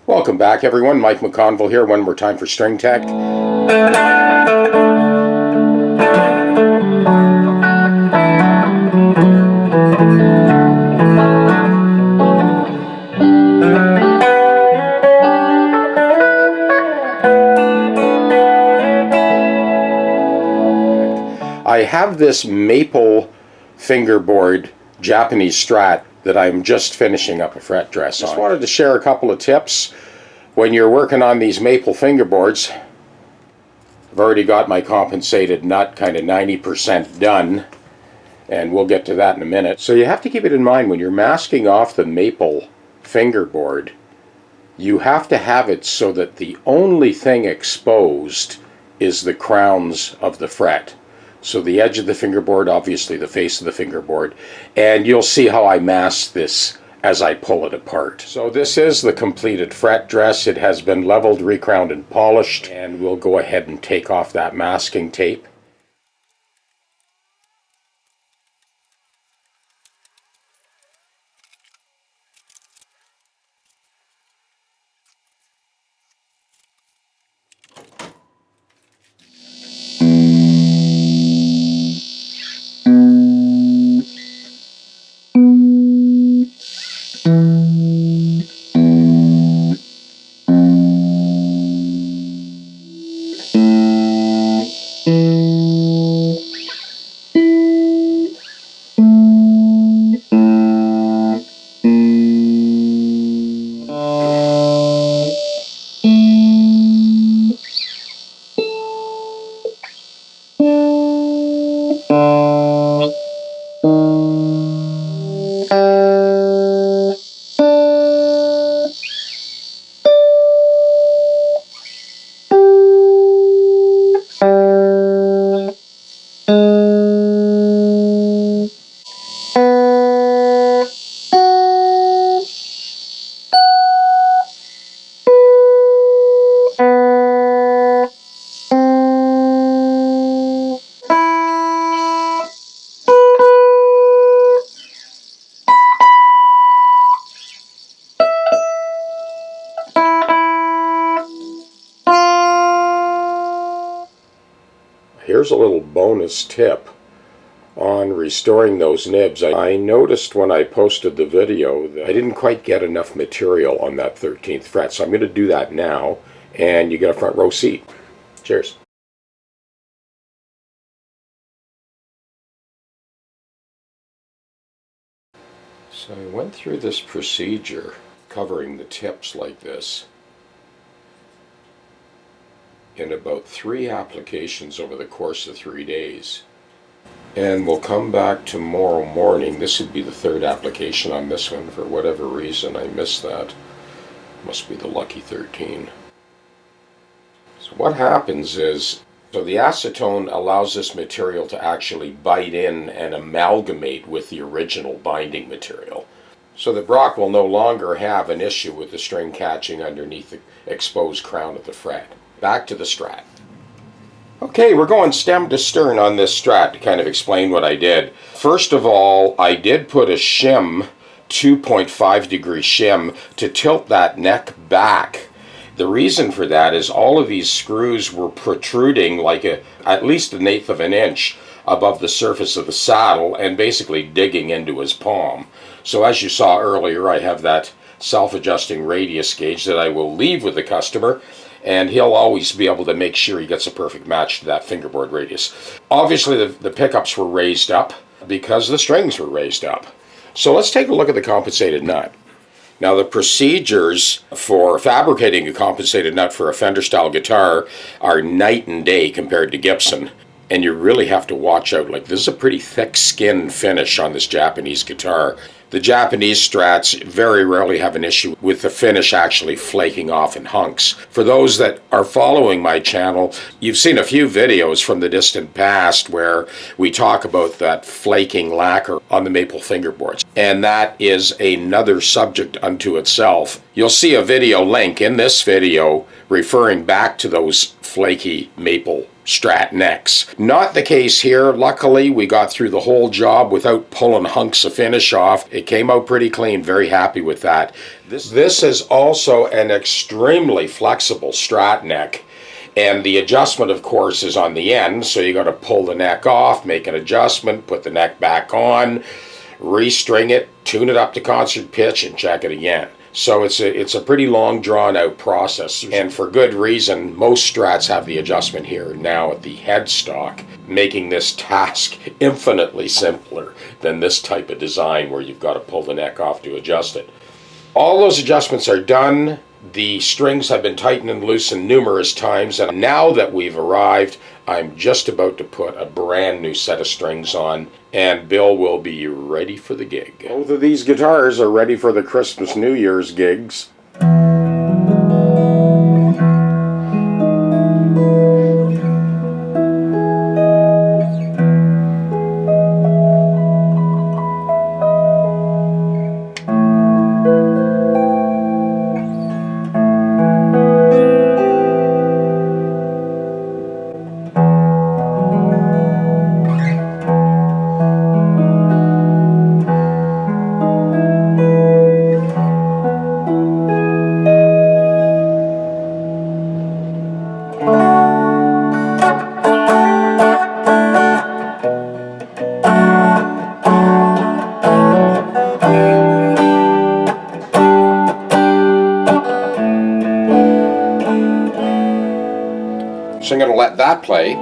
Welcome back, everyone. Mike McConville here, one more time for String Tech. I have this maple fingerboard Japanese Strat that I'm just finishing up a fret dress on. Just wanted to share a couple of tips when you're working on these maple fingerboards. I've already got my compensated nut kind of 90% done, and we'll get to that in a minute. So you have to keep it in mind when you're masking off the maple fingerboard, you have to have it so that the only thing exposed is the crowns of the fret. So the edge of the fingerboard, obviously the face of the fingerboard, and you'll see how I mask this as I pull it apart. So this is the completed fret dress. It has been leveled, recrowned, and polished, and we'll go ahead and take off that masking tape. Here's a little bonus tip on restoring those nibs. I noticed when I posted the video that I didn't quite get enough material on that 13th fret, so I'm going to do that now, and you get a front row seat. Cheers. So I went through this procedure covering the tips like this in about 3 applications over the course of 3 days. And we'll come back tomorrow morning. This would be the 3rd application on this one. For whatever reason, I missed that. Must be the lucky 13. So what happens is, so the acetone allows this material to actually bite in and amalgamate with the original binding material. So the Brock will no longer have an issue with the string catching underneath the exposed crown of the fret. Back to the Strat. Okay, we're going stem to stern on this Strat to kind of explain what I did. First of all, I did put a shim, 2.5 degree shim, to tilt that neck back. The reason for that is all of these screws were protruding like at least 1/8 of an inch above the surface of the saddle and basically digging into his palm. So as you saw earlier, I have that self-adjusting radius gauge that I will leave with the customer, and he'll always be able to make sure he gets a perfect match to that fingerboard radius. Obviously the pickups were raised up because the strings were raised up. So let's take a look at the compensated nut. Now the procedures for fabricating a compensated nut for a Fender style guitar are night and day compared to Gibson. And you really have to watch out. Like, this is a pretty thick skin finish on this Japanese guitar. The Japanese Strats very rarely have an issue with the finish actually flaking off in hunks. For those that are following my channel, you've seen a few videos from the distant past where we talk about that flaking lacquer on the maple fingerboards. And that is another subject unto itself. You'll see a video link in this video referring back to those flaky maple Strat necks. Not the case here. Luckily, we got through the whole job without pulling hunks of finish off. It came out pretty clean. Very happy with that. This is also an extremely flexible Strat neck. And the adjustment, of course, is on the end. So you got to pull the neck off, make an adjustment, put the neck back on, restring it, tune it up to concert pitch, and check it again. So it's a pretty long, drawn-out process, and for good reason. Most Strats have the adjustment here now at the headstock, making this task infinitely simpler than this type of design where you've got to pull the neck off to adjust it. All those adjustments are done. The strings have been tightened and loosened numerous times, and now that we've arrived, I'm just about to put a brand new set of strings on, and Bill will be ready for the gig. Both of these guitars are ready for the Christmas New Year's gigs. So I'm going to let that play.